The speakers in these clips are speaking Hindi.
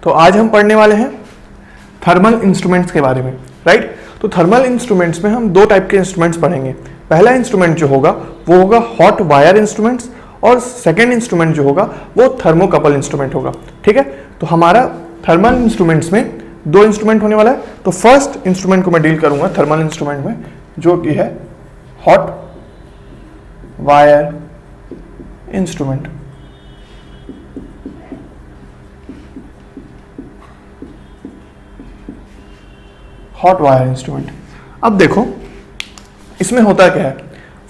तो आज हम पढ़ने वाले हैं थर्मल इंस्ट्रूमेंट्स के बारे में, राइट। तो थर्मल इंस्ट्रूमेंट्स में हम दो टाइप के इंस्ट्रूमेंट्स पढ़ेंगे। पहला इंस्ट्रूमेंट जो होगा वो होगा हॉट वायर इंस्ट्रूमेंट्स, और सेकेंड इंस्ट्रूमेंट जो होगा वो थर्मोकपल इंस्ट्रूमेंट होगा, ठीक है। तो हमारा थर्मल इंस्ट्रूमेंट्स में दो इंस्ट्रूमेंट होने वाला है। तो फर्स्ट इंस्ट्रूमेंट को मैं डील करूंगा थर्मल इंस्ट्रूमेंट में, जो कि है hot wire instrument. Hot wire instrument, अब देखो इसमें होता क्या है।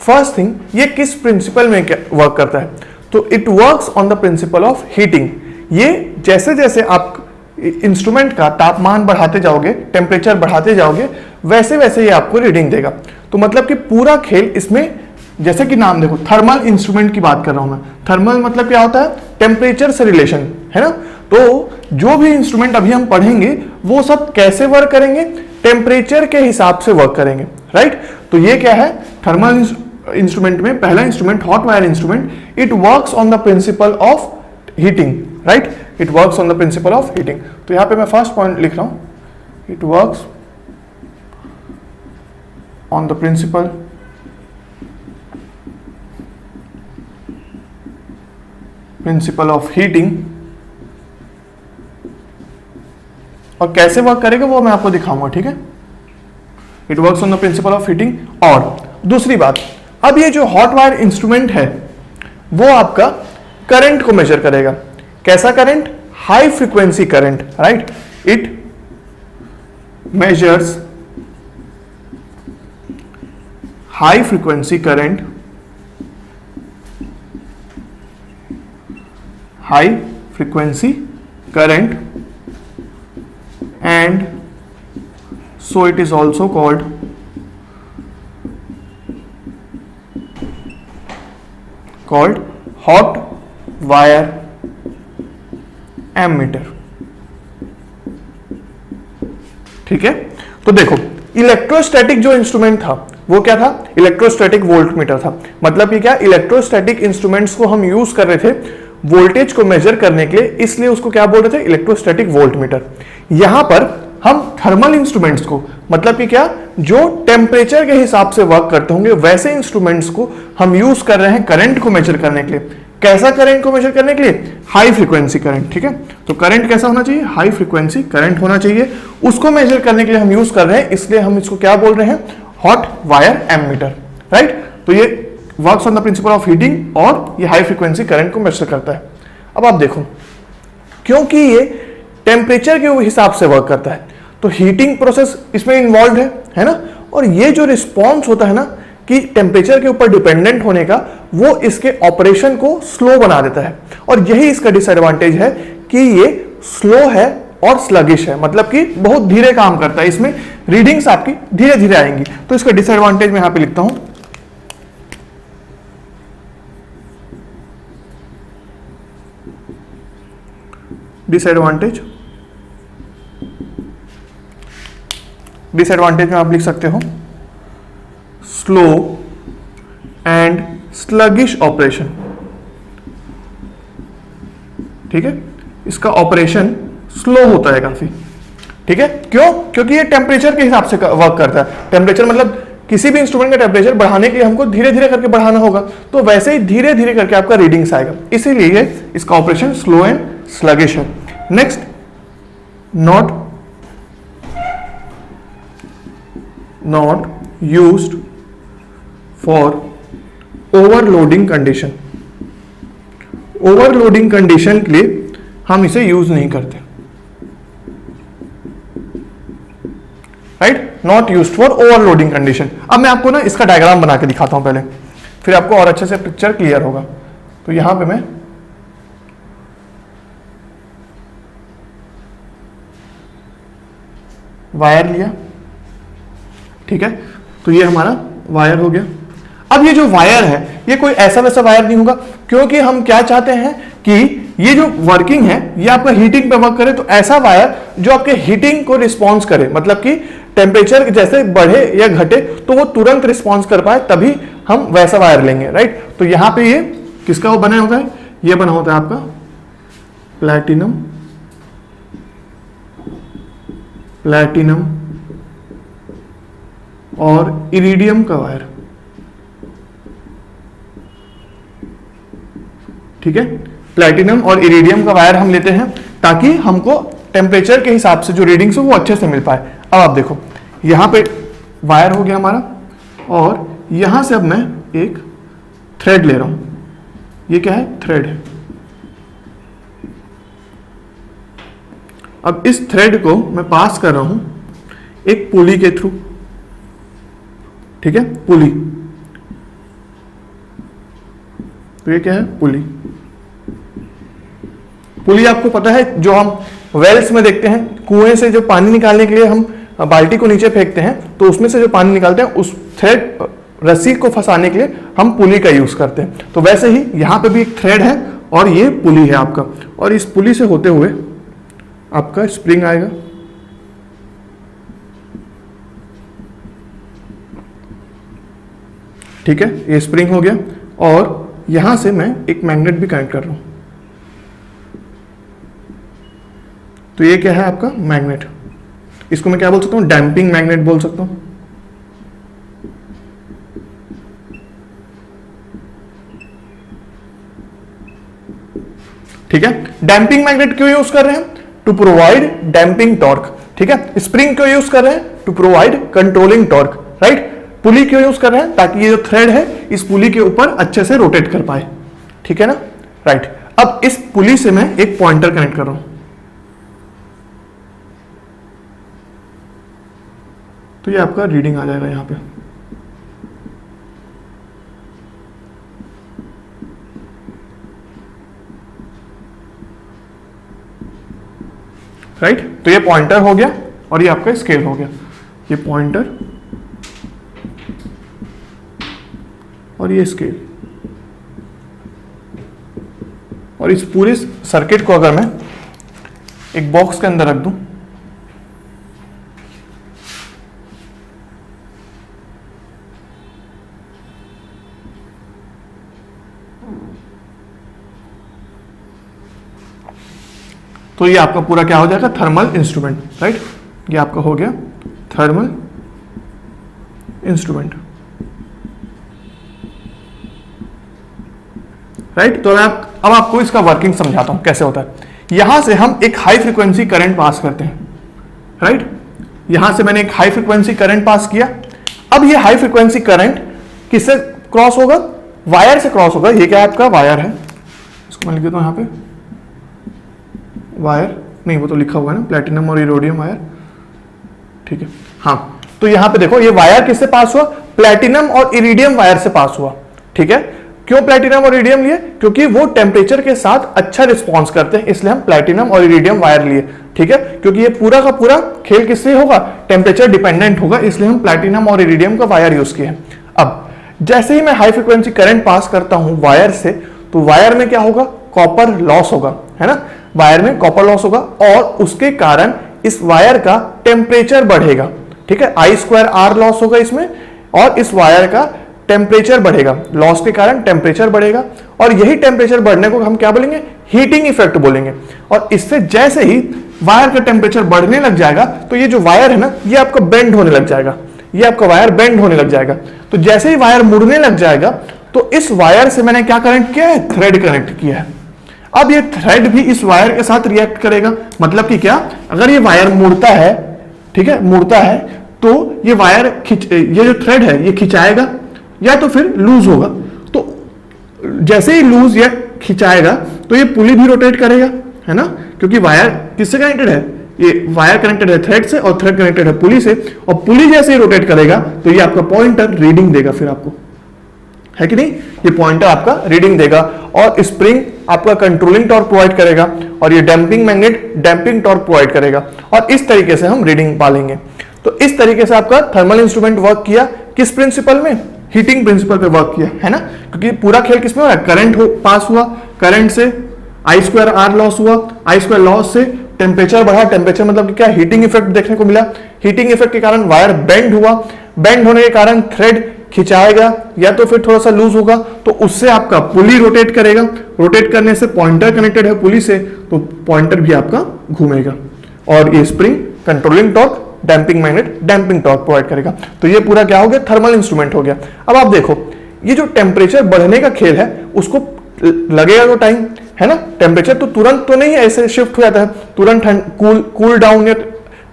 फर्स्ट थिंग, ये किस प्रिंसिपल में वर्क करता है, तो it works on the principle of heating. ये जैसे जैसे आप इंस्ट्रूमेंट का तापमान बढ़ाते जाओगे, टेम्परेचर बढ़ाते जाओगे, वैसे वैसे ये आपको रीडिंग देगा। तो मतलब कि पूरा खेल इसमें, जैसे कि नाम देखो, थर्मल इंस्ट्रूमेंट की बात कर रहा हूं मैं। थर्मल मतलब क्या होता है, टेम्परेचर से रिलेशन, है ना। तो जो भी इंस्ट्रूमेंट अभी हम पढ़ेंगे वो सब कैसे वर्क करेंगे, टेम्परेचर के हिसाब से वर्क करेंगे, राइट। तो ये क्या है, थर्मल इंस्ट्रूमेंट में पहला instrument hot wire instrument, it works on the principle of heating, right. It works on the principle of heating. तो यहां पे मैं फर्स्ट पॉइंट लिख रहा हूं, it works on the principle of heating. और कैसे वर्क करेगा वो मैं आपको दिखाऊंगा, ठीक है। It works on the principle of heating. और दूसरी बात, अब ये जो हॉट वायर इंस्ट्रूमेंट है वो आपका करंट को मेजर करेगा। कैसा current, high frequency current, right. It measures high frequency current, high frequency current, and so it is also called hot wire ammeter, ठीक है। तो देखो इलेक्ट्रोस्टैटिक जो इंस्ट्रूमेंट था वो क्या था, इलेक्ट्रोस्टैटिक वोल्टमीटर था। मतलब कि क्या, इलेक्ट्रोस्टैटिक इंस्ट्रूमेंट्स को हम यूज कर रहे थे वोल्टेज को मेजर करने के लिए, इसलिए उसको क्या बोल रहे थे, इलेक्ट्रोस्टैटिक वोल्टमीटर। यहां पर हम थर्मल इंस्ट्रूमेंट्स को, मतलब कि क्या, जो टेम्परेचर के हिसाब से वर्क करते होंगे वैसे इंस्ट्रूमेंट्स को हम यूज कर रहे हैं करंट को मेजर करने के लिए। कैसा करंट को मेजर करने के लिए, हाई फ्रीक्वेंसी करंट, ठीक है। तो करंट कैसा होना चाहिए, हाई फ्रीक्वेंसी करंट होना चाहिए। उसको मेजर करने के लिए हम यूज कर रहे हैं, इसलिए हम इसको क्या बोल रहे हैं, हॉट वायर एमीटर, राइट। तो ये works on the principle of heating और ये हाई फ्रीक्वेंसी करंट को मेजर करता है। अब आप देखो, क्योंकि ये टेम्परेचर के हिसाब से वर्क करता है तो हीटिंग प्रोसेस इसमें इन्वॉल्व है ना। और ये जो रिस्पॉन्स होता है ना कि टेम्परेचर के ऊपर डिपेंडेंट होने का, वो इसके ऑपरेशन को स्लो बना देता है। और यही इसका डिसएडवांटेज है कि ये स्लो है और स्लगिश है, मतलब कि बहुत धीरे काम करता है, इसमें रीडिंग्स आपकी धीरे धीरे आएंगी। तो इसका डिसएडवांटेज मैं यहां पे लिखता हूं, डिसएडवांटेज में आप लिख सकते हो स्लो एंड स्लगिश ऑपरेशन, ठीक है। इसका ऑपरेशन स्लो होता है काफी, ठीक है। क्यों, क्योंकि ये टेम्परेचर के हिसाब से वर्क करता है। टेम्परेचर मतलब किसी भी इंस्ट्रूमेंट का टेम्परेचर बढ़ाने के लिए हमको धीरे धीरे करके बढ़ाना होगा, तो वैसे ही धीरे धीरे करके आपका रीडिंग्स आएगा, इसीलिए इसका ऑपरेशन स्लो एंड स्लगिश है। Next, not used for overloading condition। Overloading condition के लिए हम इसे यूज नहीं करते, right. Not used for overloading condition. अब मैं आपको ना इसका डायग्राम बना के दिखाता हूं पहले, फिर आपको और अच्छे से पिक्चर क्लियर होगा। तो यहां पे मैं वायर लिया, ठीक है। तो ये हमारा वायर हो गया। अब ये जो वायर है ये कोई ऐसा वैसा वायर नहीं होगा, क्योंकि हम क्या चाहते हैं कि ये जो वर्किंग है ये आपका हीटिंग पे वर्क करे। तो ऐसा वायर जो आपके हीटिंग को रिस्पॉन्स करे, मतलब कि टेम्परेचर जैसे बढ़े या घटे तो वो तुरंत रिस्पॉन्स कर पाए, तभी हम वैसा वायर लेंगे, राइट। तो यहां पे ये किसका वो बना होता है, ये बना होता है आपका प्लैटिनम प्लैटिनम और इरिडियम का वायर, ठीक है। प्लैटिनम और इरिडियम का वायर हम लेते हैं ताकि हमको टेम्परेचर के हिसाब से जो रीडिंग्स हो वो अच्छे से मिल पाए। अब आप देखो यहां पे वायर हो गया हमारा, और यहां से अब मैं एक थ्रेड ले रहा हूं, ये क्या है, थ्रेड है। अब इस थ्रेड को मैं पास कर रहा हूं एक पुली के थ्रू, ठीक है, पुली। तो ये क्या है, पुली। पुली आपको पता है जो हम वेल्स में देखते हैं, कुएं से जो पानी निकालने के लिए हम बाल्टी को नीचे फेंकते हैं तो उसमें से जो पानी निकालते हैं उस थ्रेड रस्सी को फंसाने के लिए हम पुली का यूज करते हैं। तो वैसे ही यहां पे भी एक थ्रेड है और ये पुली है आपका, और इस पुली से होते हुए आपका स्प्रिंग आएगा, ठीक है, ये स्प्रिंग हो गया। और यहां से मैं एक मैग्नेट भी कनेक्ट कर रहा हूं, तो ये क्या है आपका मैग्नेट। इसको मैं क्या बोल सकता हूं, डैम्पिंग मैग्नेट बोल सकता हूं। ठीक है, डैम्पिंग मैग्नेट क्यों यूज कर रहे हैं, टू प्रोवाइड डैम्पिंग टॉर्क, ठीक है। स्प्रिंग क्यों यूज कर रहे हैं, to provide controlling torque, right. Pulley क्यों यूज कर रहे हैं, ताकि ये जो थ्रेड है इस पुली के ऊपर अच्छे से रोटेट कर पाए, ठीक है ना, राइट। अब इस पुली से मैं एक पॉइंटर कनेक्ट कर रहा हूं, तो ये आपका रीडिंग आ जाएगा यहां पे, राइट। तो ये पॉइंटर हो गया और ये आपका स्केल हो गया, ये पॉइंटर और ये स्केल। और इस पूरे सर्किट को अगर मैं एक बॉक्स के अंदर रख दूं, तो ये आपका पूरा क्या हो जाएगा, थर्मल इंस्ट्रूमेंट, राइट। ये आपका हो गया थर्मल इंस्ट्रूमेंट, राइट। तो अब आपको इसका वर्किंग समझाता हूं कैसे होता है। यहां से हम एक हाई फ्रीक्वेंसी करंट पास करते हैं, राइट। यहां से मैंने एक हाई फ्रीक्वेंसी करंट पास किया। अब ये हाई फ्रीक्वेंसी करंट किससे क्रॉस होगा, वायर से क्रॉस होगा। ये क्या है आपका वायर है, इसको मैं लिख देता हूं यहां पे, वायर नहीं, वो तो लिखा हुआ है ना, प्लैटिनम और इरोडियम वायर, ठीक है। हाँ, तो यहां पे देखो ये वायर किससे पास हुआ, प्लैटिनम और इरिडियम वायर से पास हुआ, ठीक है। क्यों प्लैटिनम और इरिडियम लिए, क्योंकि वो टेम्परेचर के साथ अच्छा रिस्पॉन्स करते हैं, इसलिए हम प्लैटिनम और इरिडियम वायर लिए, ठीक है। क्योंकि ये पूरा का पूरा खेल किससे होगा, टेम्परेचर डिपेंडेंट होगा, इसलिए हम प्लैटिनम और इरिडियम का वायर यूज किए हैं। अब जैसे ही मैं हाई फ्रिक्वेंसी करंट पास करता हूं वायर से, तो वायर में क्या होगा, कॉपर लॉस होगा, है ना, वायर में कॉपर लॉस होगा, और उसके कारण इस वायर का टेम्परेचर बढ़ेगा, ठीक है। I²R लॉस होगा इसमें, और इस वायर का टेम्परेचर बढ़ेगा, लॉस के कारण टेम्परेचर बढ़ेगा, और यही टेम्परेचर बढ़ने को हम क्या बोलेंगे, हीटिंग इफेक्ट बोलेंगे। और इससे जैसे ही वायर का टेम्परेचर बढ़ने लग जाएगा, तो ये जो वायर है ना, ये आपका बेंड होने लग जाएगा, ये आपका वायर बेंड होने लग जाएगा। तो जैसे ही वायर मुड़ने लग जाएगा, तो इस वायर से मैंने क्या कनेक्ट किया है, थ्रेड कनेक्ट किया है। अब ये थ्रेड भी इस वायर के साथ रिएक्ट करेगा, मतलब कि क्या, अगर ये वायर मुड़ता है, ठीक है, मुड़ता है, तो ये वायर ये जो थ्रेड है ये खिंचाएगा या तो फिर लूज होगा। तो जैसे ही लूज या खिंचाएगा तो ये पुली भी रोटेट करेगा, है ना, क्योंकि वायर किससे कनेक्टेड है, ये वायर कनेक्टेड है थ्रेड से, और थ्रेड कनेक्टेड है पुली से, और पुली जैसे ही रोटेट करेगा तो ये आपका पॉइंटर रीडिंग देगा, फिर आपको, है कि नहीं, ये पॉइंटर आपका रीडिंग देगा। और स्प्रिंग आपका कंट्रोलिंग टॉर्क प्रोवाइड करेगा, और ये damping magnet damping torque provide करेगा, और इस तरीके से हम रीडिंग पालेंगे। तो इस तरीके से आपका थर्मल इंस्ट्रूमेंट वर्क किया, किस प्रिंसिपल में, हीटिंग प्रिंसिपल पे वर्क किया, है ना, क्योंकि पूरा खेल किसमें हो रहा है, करंट पास हुआ, करंट से I²R लॉस हुआ, I² लॉस से टेम्परेचर बढ़ा, टेम्परेचर मतलब कि क्या, हीटिंग इफेक्ट देखने को मिला, हीटिंग इफेक्ट के कारण वायर बेंड हुआ, बेंड होने के कारण थ्रेड खिंचाएगा या तो फिर थोड़ा सा लूज होगा, तो उससे आपका पुली रोटेट करेगा, रोटेट करने से पॉइंटर कनेक्टेड है पुली से, तो पॉइंटर भी आपका घूमेगा, और ये spring controlling torque, damping magnet damping torque provide करेगा। तो ये पूरा क्या हो गया, थर्मल इंस्ट्रूमेंट हो गया। अब आप देखो ये जो टेम्परेचर बढ़ने का खेल है उसको लगेगा तो टाइम, है ना, टेम्परेचर तो तुरंत तो नहीं ऐसे शिफ्ट हो जाता है, तुरंत कूल डाउन या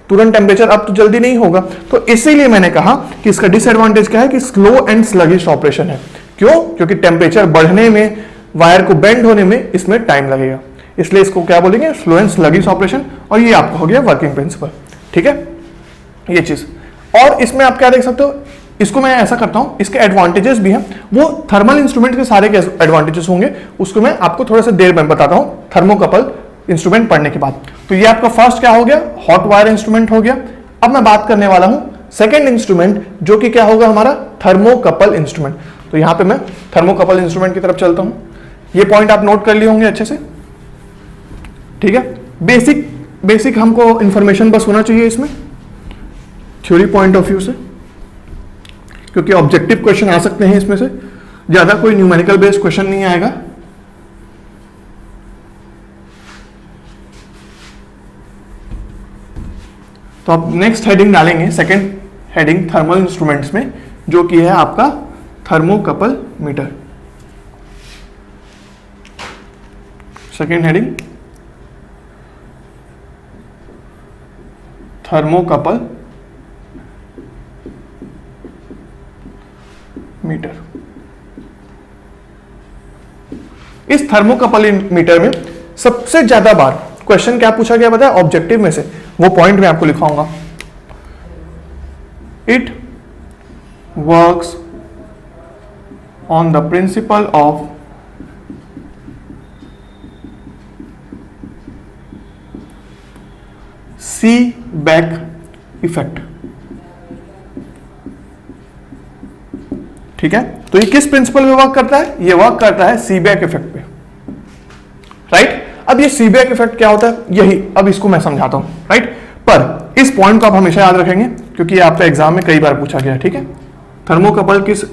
तुरंत टेम्परेचर अप तो जल्दी नहीं होगा। तो इसीलिए मैंने कहा कि इसका डिसएडवांटेज क्या है कि स्लो एंड स्लगिश ऑपरेशन है। क्यों? क्योंकि टेम्परेचर बढ़ने में, वायर को बेंड होने में इसमें टाइम लगेगा, इसलिए इसको क्या बोलेंगे, स्लो एंड स्लगिश ऑपरेशन। और ये आपका हो गया वर्किंग प्रिंसिपल। ठीक है, ये चीज। और इसमें आप क्या देख सकते हो, इसको मैं ऐसा करता हूं, इसके एडवांटेजेस भी हैं, वो थर्मल इंस्ट्रूमेंट के सारे के एडवांटेजेस होंगे, उसको मैं आपको थोड़ा सा देर में बताता हूं थर्मोकपल इंस्ट्रूमेंट पढ़ने के बाद। तो ये आपका फर्स्ट क्या हो गया, हॉट वायर इंस्ट्रूमेंट हो गया। अब मैं बात करने वाला हूं सेकेंड इंस्ट्रूमेंट, जो कि क्या होगा हमारा थर्मोकपल इंस्ट्रूमेंट। तो यहां पे मैं थर्मोकपल इंस्ट्रूमेंट की तरफ चलता हूं। ये पॉइंट आप नोट कर लिए होंगे अच्छे से। ठीक है, बेसिक हमको इंफॉर्मेशन बस होना चाहिए इसमें थ्योरी पॉइंट ऑफ व्यू से, क्योंकि ऑब्जेक्टिव क्वेश्चन आ सकते हैं इसमें से, ज्यादा कोई न्यूमेरिकल बेस्ड क्वेश्चन नहीं आएगा। तो आप नेक्स्ट हेडिंग डालेंगे, सेकंड हेडिंग थर्मल इंस्ट्रूमेंट्स में, जो कि है आपका thermocouple meter. Second heading thermocouple meter. इस थर्मोकपल मीटर में सबसे ज्यादा बार क्वेश्चन क्या पूछा गया पता है ऑब्जेक्टिव में से, वो पॉइंट मैं आपको लिखाऊंगा। It works on the principle of Seebeck effect. ठीक है, तो ये किस प्रिंसिपल पे वर्क करता है, ये वर्क करता है सी बैक इफेक्ट पे, राइट। अब ये सी बैक इफेक्ट क्या होता है, यही अब इसको मैं समझाता हूं, राइट। पर इस पॉइंट को आप हमेशा याद रखेंगे, क्योंकि ये आपका एग्जाम में कई बार पूछा गया। ठीक है, थर्मोकपल किस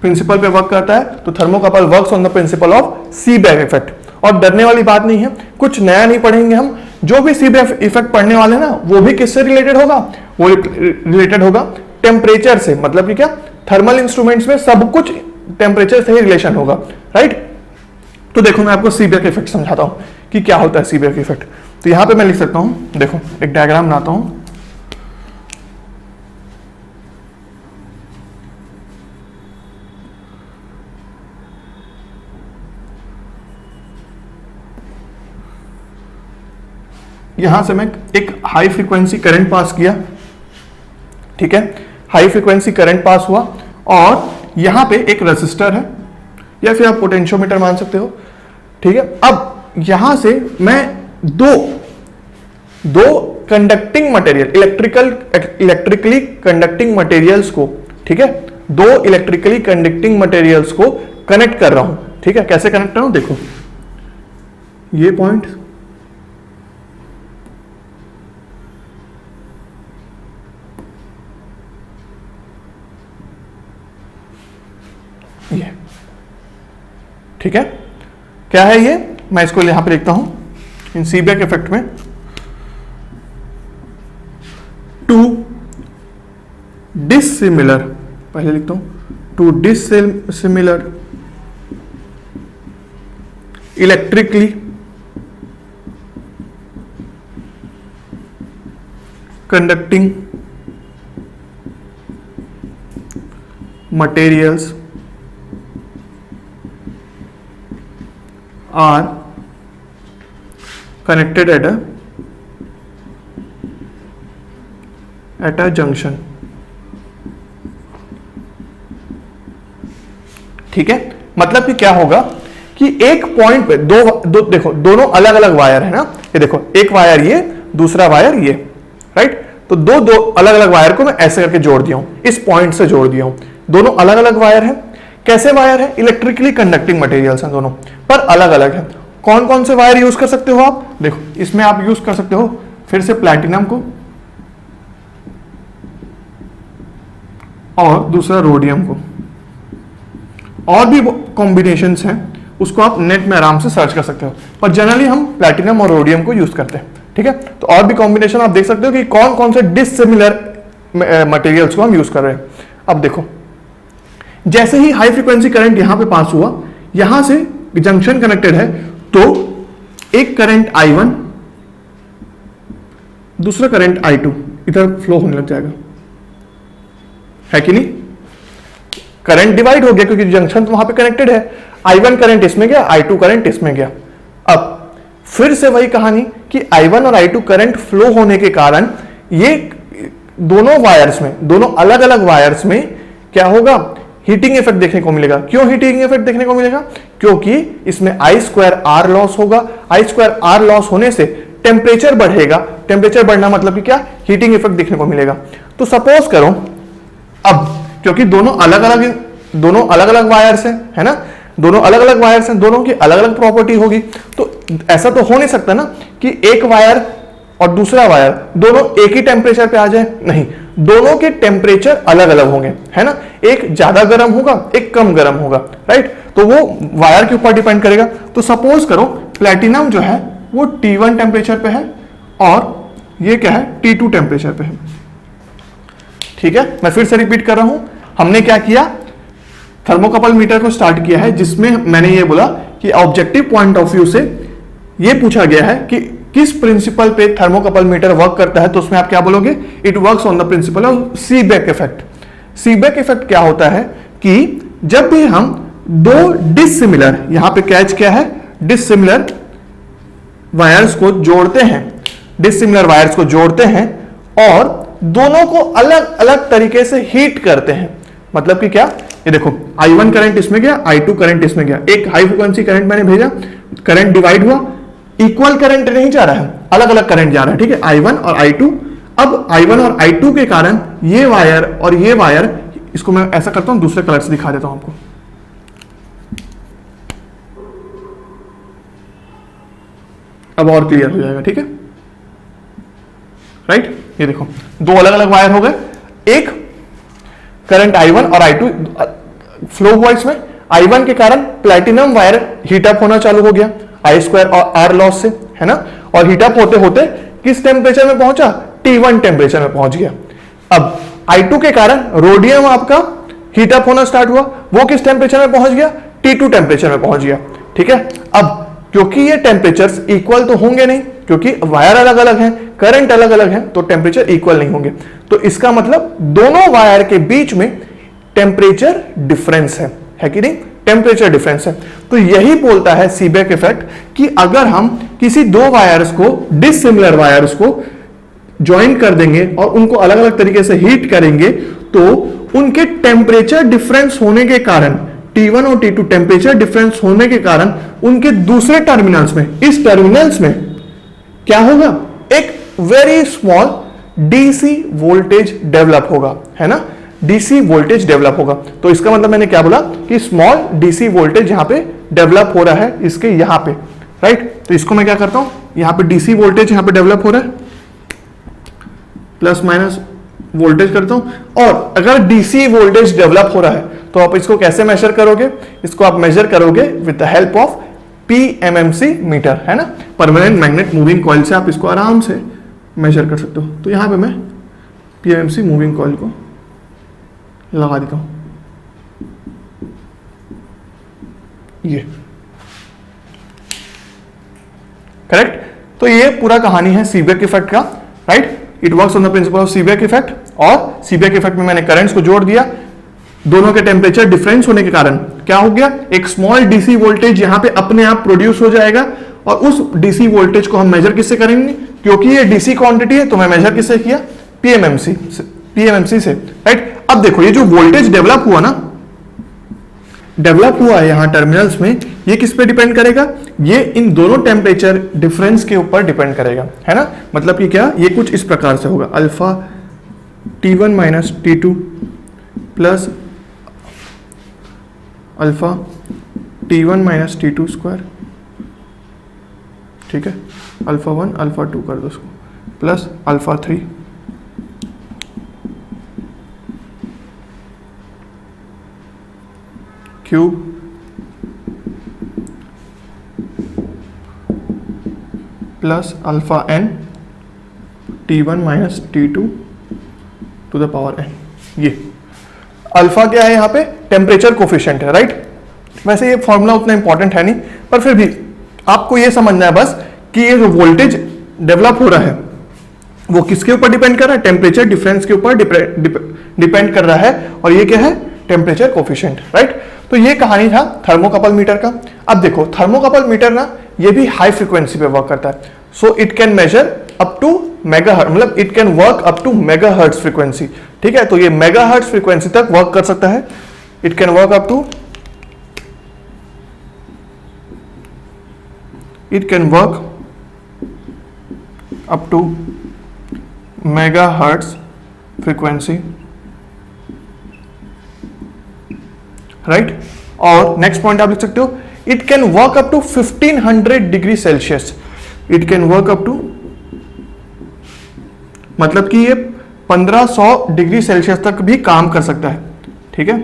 प्रिंसिपल पे वर्क करता है, तो thermocouple works on the principle of Seebeck effect. और डरने वाली बात नहीं है, कुछ नया नहीं पढ़ेंगे हम, जो भी सी बैक इफेक्ट पढ़ने वाले हैं ना, वो भी किससे रिलेटेड होगा, वो रिलेटेड होगा टेम्परेचर से। मतलब कि क्या, थर्मल इंस्ट्रूमेंट्स में सब कुछ टेम्परेचर से ही रिलेशन होगा, राइट। तो देखो मैं आपको सी बैक इफेक्ट समझाता हूं कि क्या होता है सी बैक इफेक्ट। तो यहां पे मैं लिख सकता हूं, देखो एक डायग्राम बनाता हूं। यहां से मैं एक हाई फ्रीक्वेंसी करंट पास किया, ठीक है, हाई फ्रीक्वेंसी करंट पास हुआ, और यहां पे एक रेसिस्टर है, या फिर आप पोटेंशियोमीटर मान सकते हो। ठीक है, अब यहां से मैं दो conducting material, electrically conducting materials को, ठीक है, दो इलेक्ट्रिकली कंडक्टिंग मटेरियल्स को कनेक्ट कर रहा हूं। ठीक है, कैसे कनेक्ट कर रहा हूं, देखो ये पॉइंट, ये, ठीक है, क्या है ये, मैं इसको यहां पे लिखता हूं इन सीबैक इफेक्ट में, टू डिसिमिलर, पहले लिखता हूं, to dissimilar electrically conducting materials are connected at a junction। ठीक है, मतलब कि क्या होगा कि एक पॉइंट पे दो देखो, दोनों अलग अलग वायर है ना, ये देखो एक वायर ये, दूसरा वायर ये, राइट। तो दो अलग अलग वायर को मैं ऐसे करके जोड़ दिया हूं, इस पॉइंट से जोड़ दिया हूं, दोनों अलग अलग वायर है। कैसे वायर है, इलेक्ट्रिकली कंडक्टिंग मटेरियल्स हैं दोनों, पर अलग अलग है। कौन कौन से वायर यूज कर सकते हो आप, देखो इसमें आप यूज कर सकते हो फिर से प्लैटिनम को, और दूसरा रोडियम को, और भी कॉम्बिनेशंस हैं, उसको आप नेट में आराम से सर्च कर सकते हो, पर जनरली हम प्लैटिनम और रोडियम को यूज करते हैं। ठीक है। तो और भी कॉम्बिनेशन आप देख सकते हो कि कौन कौन से डिसिमिलर मटेरियल्स को हम यूज कर रहे हैं। अब देखो, जैसे ही हाई फ्रीक्वेंसी करंट यहां पे पास हुआ, यहां से जंक्शन कनेक्टेड है, तो एक करंट I1, दूसरा करंट I2 इधर फ्लो होने लग जाएगा, है कि नहीं? करंट डिवाइड हो गया क्योंकि जंक्शन तो वहां पे कनेक्टेड है। I1 करंट इसमें गया, I2 करंट इसमें गया। अब फिर से वही कहानी कि I1 और I2 करंट फ्लो होने के कारण ये दोनों वायर्स में, दोनों अलग अलग वायर्स में क्या होगा? हीटिंग इफेक्ट देखने को मिलेगा। क्यों हीटिंग इफेक्ट देखने को मिलेगा? क्योंकि इसमें I2R लॉस होगा। I2R लॉस होने से टेम्परेचर बढ़ेगा। टेम्परेचर बढ़ना मतलब कि क्या? हीटिंग इफेक्ट देखने को मिलेगा। तो सपोज करो, अब क्योंकि दोनों अलग अलग वायर्स हैं, है ना, दोनों अलग अलग वायर्स हैं, दोनों की अलग अलग प्रॉपर्टी होगी, तो ऐसा तो हो नहीं सकता ना कि एक वायर और दूसरा वायर दोनों एक ही टेम्परेचर पे आ जाए। नहीं, दोनों के टेम्परेचर अलग अलग होंगे, है ना। एक ज्यादा गर्म होगा, एक कम गर्म होगा, राइट। तो वो वायर के ऊपर डिपेंड करेगा। तो सपोज करो प्लैटिनम जो है वो T1 टेम्परेचर पे है और ये क्या है? T2 टेम्परेचर पे है। ठीक है, मैं फिर से रिपीट कर रहा हूं। हमने क्या किया? थर्मोकपल मीटर को स्टार्ट किया है, जिसमें मैंने ये बोला कि ऑब्जेक्टिव पॉइंट ऑफ व्यू से ये पूछा गया है कि किस प्रिंसिपल पे थर्मोकपल मीटर वर्क करता है। तो उसमें आप क्या बोलोगे? It works on the principle of Seebeck effect. Seebeck effect क्या होता है कि जब भी हम दो डिसिमिलर, यहां पे कैच क्या है? डिसिमिलर वायर्स को जोड़ते हैं, डिसिमिलर वायर्स को जोड़ते हैं और दोनों को अलग अलग तरीके से हीट करते हैं। मतलब कि क्या? ये देखो, I1 करंट इसमें गया, I2 करंट इसमें गया। एक हाई फ्रीक्वेंसी करंट मैंने भेजा, करंट डिवाइड हुआ, इक्वल करंट नहीं जा रहा है, अलग अलग करंट जा रहा है। ठीक है, I1 और I2। अब I1 और I2 के कारण ये वायर और ये वायर, इसको मैं ऐसा करता हूं, दूसरे कलर से दिखा देता हूं आपको। अब और क्लियर हो जाएगा। ठीक है, राइट। ये देखो, दो अलग अलग वायर हो गए, एक करंट I1 और I2 फ्लो हुआ इसमें। I1 के कारण प्लैटिनम वायर हीटअप होना चालू हो गया I2R लॉस से, है ना। और हीटअप होते होते किस टेम्परेचर में पहुंचा? T1 टेम्परेचर में पहुंच गया। अब I2 के कारण रोडियम आपका हीटअप होना स्टार्ट हुआ, वो किस टेम्परेचर में पहुंच गया? T2 टेम्परेचर में पहुंच गया। ठीक है, अब क्योंकि ये टेम्परेचर्स इक्वल तो होंगे नहीं, क्योंकि वायर अलग अलग हैं, करंट अलग अलग है, तो टेम्परेचर इक्वल नहीं होंगे। तो इसका मतलब दोनों वायर के बीच में टेम्परेचर डिफरेंस है कि नहीं? टेम्परेचर डिफरेंस है। तो यही बोलता है सीबेक इफेक्ट कि अगर हम किसी दो वायर्स को, डिसिमिलर वायर्स को ज्वाइन कर देंगे और उनको अलग अलग तरीके से हीट करेंगे, तो उनके टेम्परेचर डिफरेंस होने के कारण, T1 और T2 टेम्परेचर डिफरेंस होने के कारण उनके दूसरे टर्मिनल्स में, इस टर्मिनल्स में क्या होगा? एक very small DC voltage develop होगा, है ना। डीसी वोल्टेज डेवलप होगा। तो इसका मतलब मैंने क्या बोला कि स्मॉल डीसी वोल्टेज यहां पे डेवलप हो रहा है, इसके यहां पे, राइट। तो इसको मैं क्या करता हूं, यहां पे डीसी वोल्टेज यहां पे डेवलप हो रहा है, प्लस माइनस वोल्टेज करता हूं। और अगर डीसी वोल्टेज डेवलप हो रहा है तो आप इसको कैसे मेजर करोगे? इसको आप मेजर करोगे with the help of PMMC meter, है ना, परमानेंट मैग्नेट मूविंग कॉइल से आप इसको आराम से मेजर कर सकते हो। तो यहां पे मैं PMMC मूविंग कॉइल को लगा देता हूं, ये करेक्ट। तो ये पूरा कहानी है सीबेक इफेक्ट का, right. It works on the principle of Seebeck effect. और सीबेक इफेक्ट में मैंने करंट्स को जोड़ दिया, दोनों के टेम्परेचर डिफरेंस होने के कारण क्या हो गया? एक स्मॉल डीसी वोल्टेज यहां पे अपने आप प्रोड्यूस हो जाएगा। और उस डीसी वोल्टेज को हम मेजर किससे करेंगे? क्योंकि ये डीसी क्वांटिटी है तो मैं मेजर किससे किया? PMMC से, राइट। अब देखो, ये जो वोल्टेज डेवलप हुआ ना, डेवलप हुआ है यहां टर्मिनल्स में, ये किस पे डिपेंड करेगा? ये इन दोनों टेम्परेचर डिफरेंस के ऊपर डिपेंड करेगा, है ना। मतलब कि क्या? ये कुछ इस प्रकार से होगा, alpha T1 minus T2 plus alpha T1 minus T2 square, ठीक है, अल्फा 1 अल्फा 2 कर दो उसको, plus alpha 3 cube plus alpha n T1 minus T2 to the power n। ये अल्फा क्या है यहाँ पे, टेम्परेचर कोफिशिएंट है, राइट। वैसे ये फॉर्मूला उतना इंपॉर्टेंट है नहीं, पर फिर भी आपको ये समझना है बस कि ये जो वोल्टेज डेवलप हो रहा है वो किसके ऊपर डिपेंड कर रहा है, टेम्परेचर डिफरेंस के ऊपर डिपेंड कर रहा है, और ये क्या है, टेम्परेचर कोफिशिएंट, राइट। तो ये कहानी था थर्मोकपल मीटर का। अब देखो थर्मोकपल मीटर ना ये भी हाई फ्रीक्वेंसी पे वर्क करता है, so it can measure up to megahertz, मतलब it can work up to megahertz frequency, ठीक है। तो ये मेगाहर्ट्ज फ्रीक्वेंसी तक वर्क कर सकता है, it can work up to, it can work up to megahertz frequency, right. और नेक्स्ट पॉइंट आप लिख सकते हो, it can work up to 1500 degree Celsius, it can work up to, मतलब कि ये 1500 डिग्री सेल्सियस तक भी काम कर सकता है, ठीक है।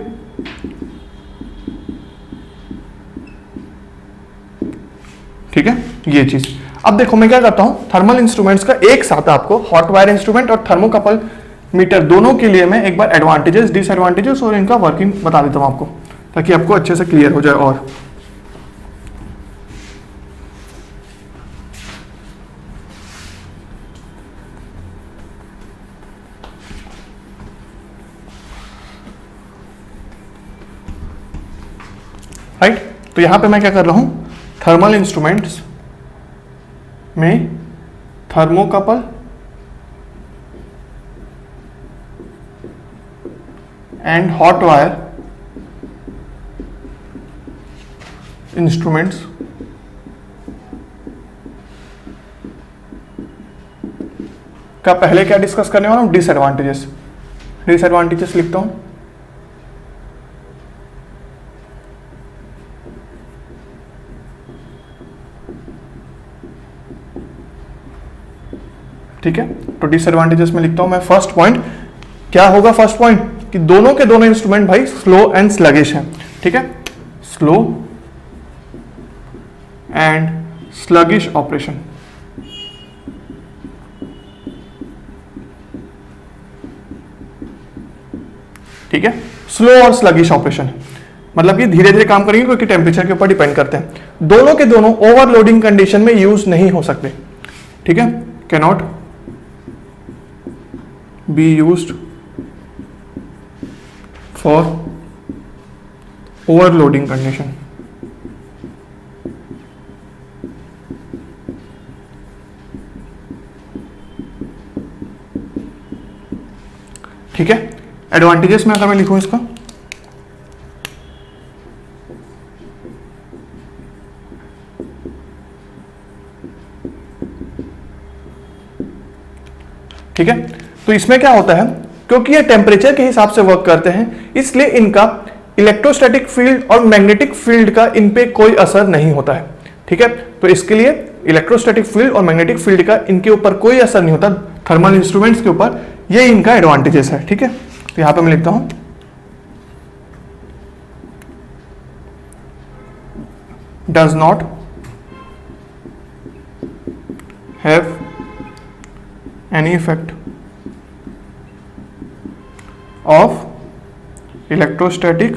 ठीक है, ये चीज। अब देखो मैं क्या करता हूं, थर्मल इंस्ट्रूमेंट्स का एक साथ आपको हॉट वायर इंस्ट्रूमेंट और थर्मोकपल मीटर दोनों के लिए मैं एक बार एडवांटेजेस, डिसएडवांटेजेस और इनका वर्किंग बता देता हूं आपको, ताकि आपको अच्छे से क्लियर हो जाए। और राइट, तो यहां पे मैं क्या कर रहा हूं, थर्मल इंस्ट्रूमेंट्स में thermocouple and hot wire instruments का पहले क्या डिस्कस करने वाला हूं, डिसएडवांटेजेस। डिसएडवांटेजेस लिखता हूं, ठीक है। तो डिसएडवांटेजेस में लिखता हूं मैं, फर्स्ट पॉइंट क्या होगा, फर्स्ट पॉइंट कि दोनों के दोनों इंस्ट्रूमेंट भाई स्लो एंड स्लगिश हैं, ठीक है, स्लो एंड स्लगिश ऑपरेशन, ठीक है। स्लो और स्लगिश ऑपरेशन मतलब ये धीरे धीरे काम करेंगे क्योंकि टेम्परेचर के ऊपर डिपेंड करते हैं। दोनों के दोनों ओवरलोडिंग कंडीशन में यूज नहीं हो सकते, ठीक है, can not be used for overloading condition, ठीक है। एडवांटेजेस में अगर मैं लिखूं इसका, ठीक है, तो इसमें क्या होता है, क्योंकि ये टेम्परेचर के हिसाब से वर्क करते हैं इसलिए इनका इलेक्ट्रोस्टैटिक फील्ड और मैग्नेटिक फील्ड का इन पे कोई असर नहीं होता है, ठीक है। तो इसके लिए इलेक्ट्रोस्टैटिक फील्ड और मैग्नेटिक फील्ड का इनके ऊपर कोई असर नहीं होता थर्मल इंस्ट्रूमेंट्स के ऊपर, ये इनका एडवांटेजेस है, ठीक है। तो यहां पे मैं लिखता हूं does not have any effect of electrostatic,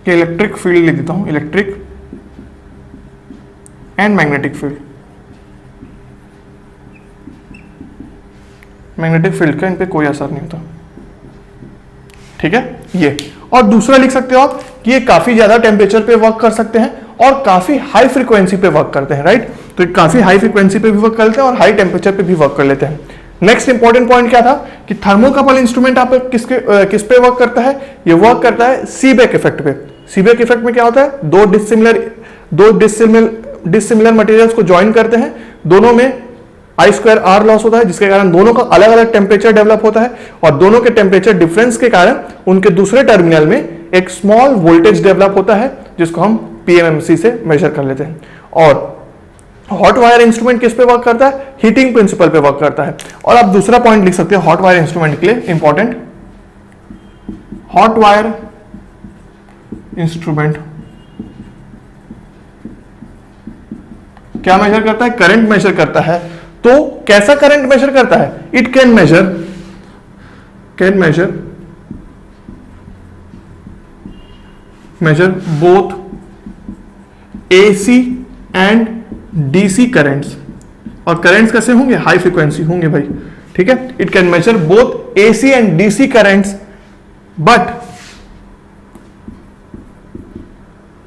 के इलेक्ट्रिक फील्ड लिख देता हूं, electric and magnetic field, magnetic field का इन पे कोई असर नहीं होता, ठीक है ये। और दूसरा लिख सकते हो आप कि ये काफी ज्यादा टेम्परेचर पे वर्क कर सकते हैं और काफी हाई फ्रीक्वेंसी पे वर्क करते हैं, राइट। तो काफी हाई फ्रीक्वेंसी पे भी वर्क करते हैं और हाई टेम्परेचर पे भी वर्क कर लेते हैं। नेक्स्ट इंपॉर्टेंट पॉइंट क्या था कि थर्मोकपल इंस्ट्रूमेंट आप किस पे वर्क करता है, ये वर्क करता है सीबेक इफेक्ट पे। सीबेक इफेक्ट में क्या होता है, दो डिसिमिलर मटेरियल्स को ज्वाइन करते हैं, दोनों में I²R लॉस होता है जिसके कारण दोनों का अलग अलग टेम्परेचर डेवलप होता है और दोनों के टेम्परेचर डिफरेंस के कारण उनके दूसरे टर्मिनल में एक स्मॉल वोल्टेज डेवलप होता है जिसको हम PMMC से मेजर कर लेते हैं। और हॉट वायर इंस्ट्रूमेंट किस पे वर्क करता है, हीटिंग प्रिंसिपल पे वर्क करता है। और आप दूसरा पॉइंट लिख सकते हैं हॉट वायर इंस्ट्रूमेंट के लिए इंपॉर्टेंट, हॉट वायर इंस्ट्रूमेंट क्या मेजर करता है, करंट मेजर करता है, तो कैसा करंट मेजर करता है? It can measure both AC and DC currents. और करंट्स कैसे होंगे? हाई फ्रीक्वेंसी होंगे भाई, ठीक है। It can measure both AC and DC currents, but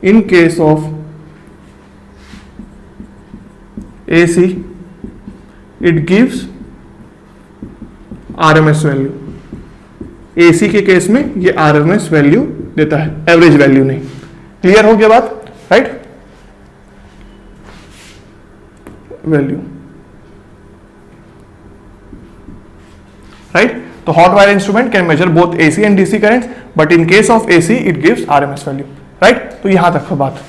in case of AC it gives RMS value. AC के केस में ये RMS वैल्यू देता है, एवरेज वैल्यू नहीं। क्लियर हो गया बात? Right, value, right. तो hot wire instrument can measure both AC and DC currents, but in case of AC it gives RMS value, right. तो यहां तक का बात,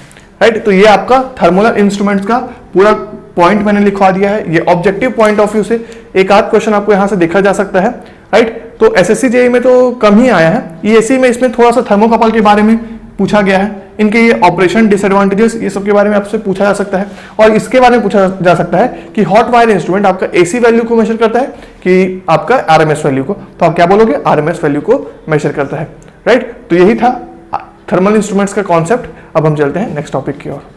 राइट। तो ये आपका थर्मल इंस्ट्रूमेंट्स का पूरा पॉइंट मैंने लिखवा दिया है। ये ऑब्जेक्टिव पॉइंट ऑफ व्यू से एक आध क्वेश्चन आपको यहां से देखा जा सकता है, राइट। तो SSC JEE में तो कम ही आया है, EAC में इसमें थोड़ा सा थर्मोकपल के बारे में पूछा गया है, इनके ये ऑपरेशन डिसएडवांटेजेस ये सब के बारे में आपसे पूछा जा सकता है। और इसके बारे में पूछा जा सकता है कि हॉट वायर इंस्ट्रूमेंट आपका AC वैल्यू को मेजर करता है कि आपका RMS वैल्यू को, तो आप क्या बोलोगे? RMS वैल्यू को मेजर करता है, राइट। तो यही था थर्मल इंस्ट्रूमेंट्स का कॉन्सेप्ट। अब हम चलते हैं नेक्स्ट टॉपिक की ओर।